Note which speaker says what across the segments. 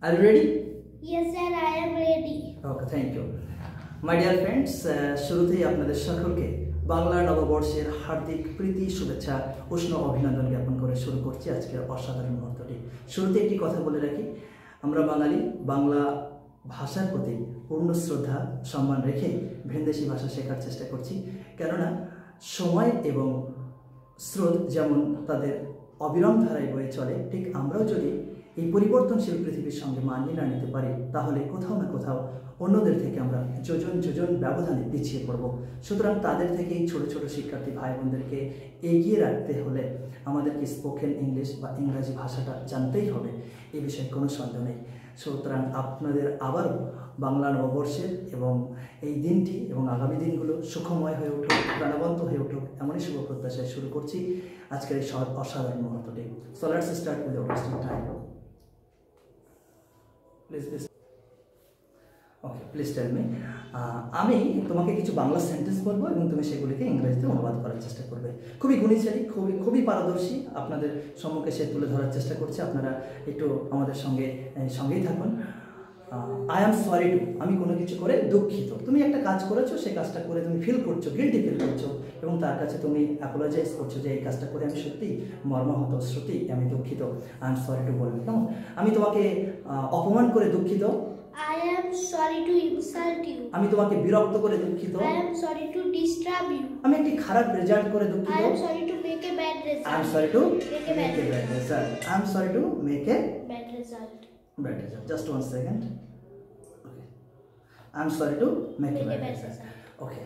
Speaker 1: Are you ready?
Speaker 2: Yes sir, I am ready.
Speaker 1: Okay, thank you. My dear friends, শুরুতেই আপনাদের সকলকে বাংলা নববর্ষের হার্দিক প্রীতি শুভেচ্ছা উষ্ণ অভিনন্দন জ্ঞাপন করে শুরু করছি আজকের অসাধারণ মুহূর্তটি। শুরুতে একটি কথা বলে রাখি, আমরা বাঙালি বাংলা ভাষার প্রতি পূর্ণ শ্রদ্ধা সম্মান রেখে ভিনদেশি ভাষা শেখার চেষ্টা করছি, কেননা সময় এবং স্রোত যেমন তাদের অবিরাম ধারায় বয়ে চলে, ঠিক আমরাও যদি এই পরিবর্তনশীল পৃথিবীর সঙ্গে মানিয়ে না নিতে পারি তাহলে কোথাও না কোথাও অন্যদের থেকে আমরা যোজন যোজন ব্যবধানে পিছিয়ে পড়ব। সুতরাং তাদের থেকে এই ছোটো ছোটো শিক্ষার্থী ভাই বোনদেরকে এগিয়ে রাখতে হলে আমাদেরকে স্পোকেন ইংলিশ বা ইংরাজি ভাষাটা জানতেই হবে, এ বিষয়ে কোনো সন্দেহ নেই। সুতরাং আপনাদের আবারও বাংলা নববর্ষের এবং এই দিনটি এবং আগামী দিনগুলো সুখময় হয়ে উঠুক, প্রাণবন্ত হয়ে উঠুক, এমনই শুভ প্রত্যাশায় শুরু করছি আজকের এই অসাধারণ মুহূর্তটি। So let's start with wasting time. Please tell me. আমি তোমাকে কিছু বাংলা সেন্টেন্স বলবো এবং তুমি সেগুলিকে ইংরেজিতে অনুবাদ করার চেষ্টা করবে। খুবই গুণী ছেলে, খুবই পারদর্শী, আপনাদের সম্মুখে সে তুলে ধরার চেষ্টা করছে। আপনারা একটু আমাদের সঙ্গেই থাকুন। আই অ্যাম সরি টু, আমি কোনো কিছু করে দুঃখিত। তুমি একটা কাজ করেছো, সেই কাজটা করে তুমি ফিল করছো, গিল্টি ফিল করছো এবং তার কাছে তুমি অ্যাপোলোজাইজ করছো যে এই কাজটা করে আমি সত্যি মর্মাহত, সত্যি আমি দুঃখিত। আই এম সরি টু বলবে, কেমন? আমি তোমাকে অপমান করে দুঃখিত।
Speaker 2: I am sorry to insult you.
Speaker 1: আমি তোমাকে বিরক্ত করে দুঃখিত।
Speaker 2: I am sorry to disturb you.
Speaker 1: আমি একটি খারাপ রেজাল্ট করে দুঃখিত।
Speaker 2: I am sorry to make a bad result.
Speaker 1: I am sorry to
Speaker 2: make a bad result.
Speaker 1: I am sorry to make a
Speaker 2: bad result.
Speaker 1: Bad result. Just 1 second. Okay. I am sorry to make a bad result. Okay.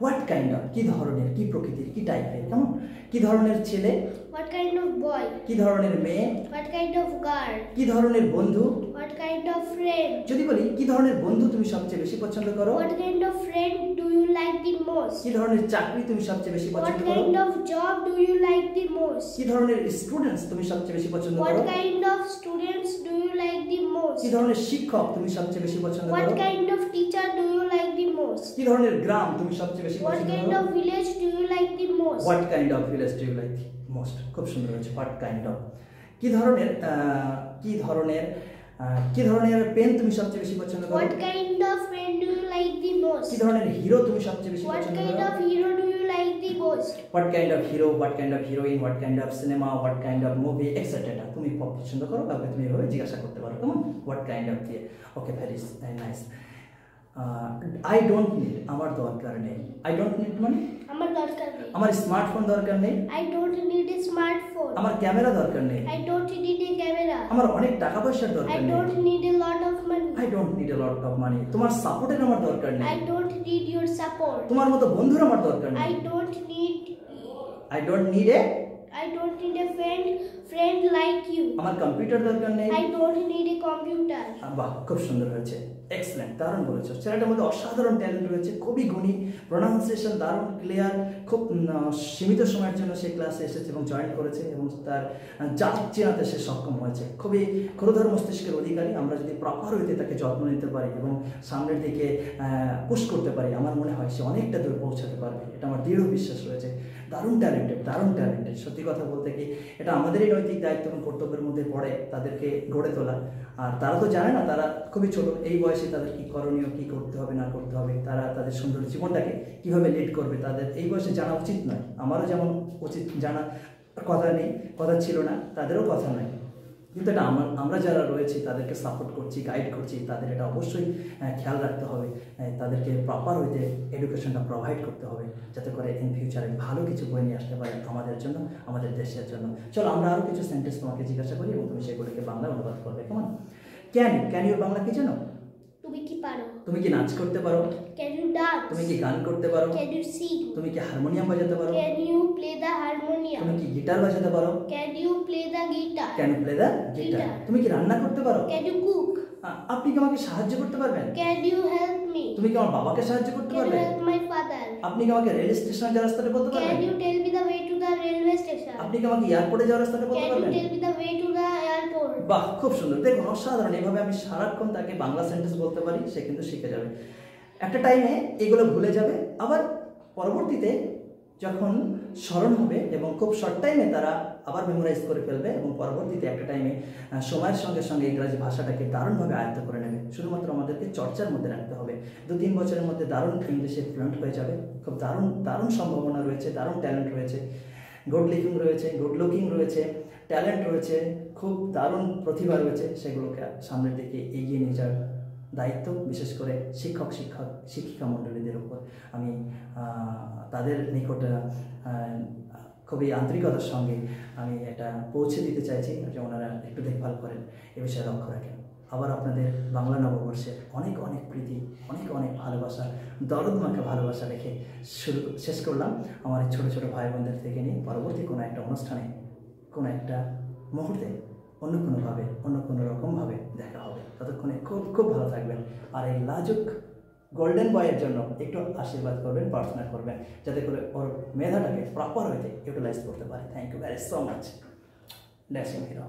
Speaker 1: What kind of, কি ধরনের, কি প্রকৃতির, কি টাইপের, কেমন? কি ধরনের ছেলে?
Speaker 2: What kind of boy?
Speaker 1: কি ধরনের মেয়ে?
Speaker 2: What kind of girl?
Speaker 1: কি ধরনের বন্ধু?
Speaker 2: What kind of friend?
Speaker 1: যদি বলি কি ধরনের বন্ধু তুমি সবচেয়ে বেশি পছন্দ করো?
Speaker 2: What kind of friend do you like the most?
Speaker 1: কি ধরনের চাকরি তুমি সবচেয়ে বেশি পছন্দ
Speaker 2: What
Speaker 1: করো?
Speaker 2: kind of job do you like the most?
Speaker 1: কি ধরনের স্টুডেন্টস তুমি সবচেয়ে বেশি পছন্দ করো?
Speaker 2: What kind of students do you like the most?
Speaker 1: কি ধরনের শিক্ষক তুমি সবচেয়ে বেশি পছন্দ করো?
Speaker 2: What kind of teacher do you like the most?
Speaker 1: কি ধরনের গ্রাম তুমি সবচেয়ে বেশি
Speaker 2: What
Speaker 1: পছন্দ
Speaker 2: kind
Speaker 1: করো?
Speaker 2: of village do you like the most?
Speaker 1: What kind of village do you like most? খুব সুন্দর হয়েছে, what kind of। কি ধরনের পেন তুমি সবচেয়ে বেশি পছন্দ করো?
Speaker 2: What kind of pen do you like the most?
Speaker 1: কি ধরনের হিরো তুমি সবচেয়ে বেশি
Speaker 2: What
Speaker 1: পছন্দ
Speaker 2: kind
Speaker 1: করো?
Speaker 2: of hero do you like the most?
Speaker 1: What kind of hero, what kind of heroine, what kind of cinema, what kind of movie, etc. তুমি পছন্দ করো, কাউকে তুমি এভাবে জিজ্ঞাসা করতে পারো, কেমন? What kind of দিয়ে। Okay, very nice. I don't need, আমার দরকার নেই। I don't need মানে
Speaker 2: আমার দরকার নেই।
Speaker 1: আমার স্মার্টফোন দরকার নেই।
Speaker 2: I don't need a smartphone.
Speaker 1: আমার ক্যামেরা দরকার নেই।
Speaker 2: I don't need a camera.
Speaker 1: আমার অনেক টাকা পয়সার দরকার
Speaker 2: I
Speaker 1: নেই।
Speaker 2: don't need a lot of money.
Speaker 1: I don't need a lot of money. তোমার সাপোর্টের আমার দরকার নেই।
Speaker 2: I don't need your support.
Speaker 1: তোমার মতো বন্ধুর আমার দরকার নেই।
Speaker 2: I don't need a friend like you.
Speaker 1: আমার কম্পিউটার দরকার নেই।
Speaker 2: I don't need a computer.
Speaker 1: বাহ, খুব সুন্দর হয়েছে, এক্সেলেন্ট, দারুণ বলেছো। ছেলেটার মধ্যে অসাধারণ ট্যালেন্ট রয়েছে, খুবই গুণী, প্রোনাউন্সিয়েশন দারুণ ক্লিয়ার। খুব সীমিত সময়ের জন্য সে ক্লাসে এসেছে এবং জয়েন করেছে এবং তার জাত চেনাতে সে সক্ষম হয়েছে। খুবই ক্ষুরধর মস্তিষ্কের অধিকারী। আমরা যদি প্রপার ওয়েতে তাকে যত্ন নিতে পারি এবং সামনের দিকে পুশ করতে পারি, আমার মনে হয় সে অনেকটা দূর পৌঁছাতে পারবে, এটা আমার দৃঢ় বিশ্বাস রয়েছে। দারুণ ট্যালেন্টেড। সত্যি কথা বলতে কি, এটা আমাদেরই নৈতিক দায়িত্ব এবং কর্তব্যের মধ্যে পড়ে তাদেরকে গড়ে তোলা। আর তারা তো জানে না, তারা খুবই ছোট, এই বয়সে তাদের কি করণীয়, কি করতে হবে না করতে হবে, তারা তাদের সুন্দর জীবনটাকে কিভাবে লিড করবে, তাদের এই বয়সে জানা উচিত নয়। আমারও যেমন উচিত জানা কথা ছিল না, তাদেরও কথা নয়, কিন্তু এটা আমরা যারা রয়েছি তাদেরকে সাপোর্ট করছি, গাইড করছি, তাদের এটা অবশ্যই খেয়াল রাখতে হবে। তাদেরকে প্রপার ওয়েতে এডুকেশনটা প্রোভাইড করতে হবে, যাতে করে ইন ফিউচারে ভালো কিছু বই নিয়ে আসতে পারে আমাদের জন্য, আমাদের দেশের জন্য। চলো আমরা আরও কিছু সেন্টেন্স তোমাকে জিজ্ঞাসা করি এবং তুমি সেগুলোকে বাংলা অনুবাদ করবে, কেমন? ক্যান ইউ বাংলা কি জানো?
Speaker 2: তুমি কি পারো?
Speaker 1: তুমি কি নাচ করতে পারো?
Speaker 2: Can you dance?
Speaker 1: তুমি কি গান করতে পারো?
Speaker 2: Can you sing?
Speaker 1: তুমি কি হারমোনিয়াম বাজাতে পারো?
Speaker 2: Can you play the harmonium?
Speaker 1: তুমি কি গিটার বাজাতে পারো?
Speaker 2: Can you play the guitar?
Speaker 1: Can you play the guitar? তুমি কি রান্না করতে পারো?
Speaker 2: Can you cook?
Speaker 1: আপনি কি আমাকে সাহায্য করতে পারবেন?
Speaker 2: Can you help me?
Speaker 1: তুমি কি আমার বাবাকে সাহায্য করতে
Speaker 2: Can you
Speaker 1: পারবেন?
Speaker 2: help my father?
Speaker 1: আপনি কি আমাকে রেল স্টেশনে যাওয়ার রাস্তাটা বলতে পারবেন?
Speaker 2: Can you tell me the way to the railway station?
Speaker 1: আপনি কি আমাকে এয়ারপোর্টে যাওয়ার রাস্তাটা বলতে
Speaker 2: Can you
Speaker 1: পারবেন?
Speaker 2: tell me the way to the airport?
Speaker 1: বাহ, খুব সুন্দর। দেখুন, অসাধারণ। এইভাবে আমি সারাক্ষণ তাকে বাংলা সেন্টেন্স বলতে পারি, সে কিন্তু শিখে যাবে। একটা টাইমে এগুলো ভুলে যাবে, আবার পরবর্তীতে যখন স্মরণ হবে এবং খুব শর্ট টাইমে তারা আবার মেমোরাইজ করে ফেলবে এবং পরবর্তীতে একটা টাইমে সময়ের সঙ্গে সঙ্গে ইংরাজি ভাষাটাকে দারুণভাবে আয়ত্ত করে নেবে। শুধুমাত্র আমাদেরকে চর্চার মধ্যে রাখতে হবে। 2-3 বছরের মধ্যে দারুণ ইংলিশে ফ্লুয়েন্ট হয়ে যাবে। খুব দারুণ দারুণ সম্ভাবনা রয়েছে, দারুণ ট্যালেন্ট রয়েছে, গুড লিভিং রয়েছে, গুড লুকিং রয়েছে, ট্যালেন্ট রয়েছে, খুব দারুণ প্রতিভা রয়েছে। সেগুলোকে সামনের দিকে এগিয়ে নিয়ে যাওয়ার দায়িত্ব বিশেষ করে শিক্ষিকা মণ্ডলীদের উপর। আমি তাদের নিকট খুবই আন্তরিকতার সঙ্গে আমি এটা পৌঁছে দিতে চাইছি যে ওনারা একটু দেখভাল করেন, এ বিষয়ে লক্ষ্য রাখেন। আবার আপনাদের বাংলা নববর্ষের অনেক অনেক প্রীতি, অনেক অনেক ভালোবাসা, দরদমাকে ভালোবাসা রেখে শেষ করলাম আমার ছোটো ছোটো ভাই বোনদের থেকে নিয়ে। পরবর্তী কোনো একটা অনুষ্ঠানে, কোনো একটা মুহূর্তে, অন্য কোনোভাবে, অন্য কোনো রকমভাবে দেখা হবে। ততক্ষণে খুব খুব ভালো থাকবেন। আর এই লাজুক গোল্ডেন বয়ের জন্য একটু আশীর্বাদ করবেন, প্রার্থনা করবেন, যাতে করে ওর মেধাটাকে প্রপার ওয়েতে ইউটিলাইজ করতে পারে। Thank you very so much. Dashing hero.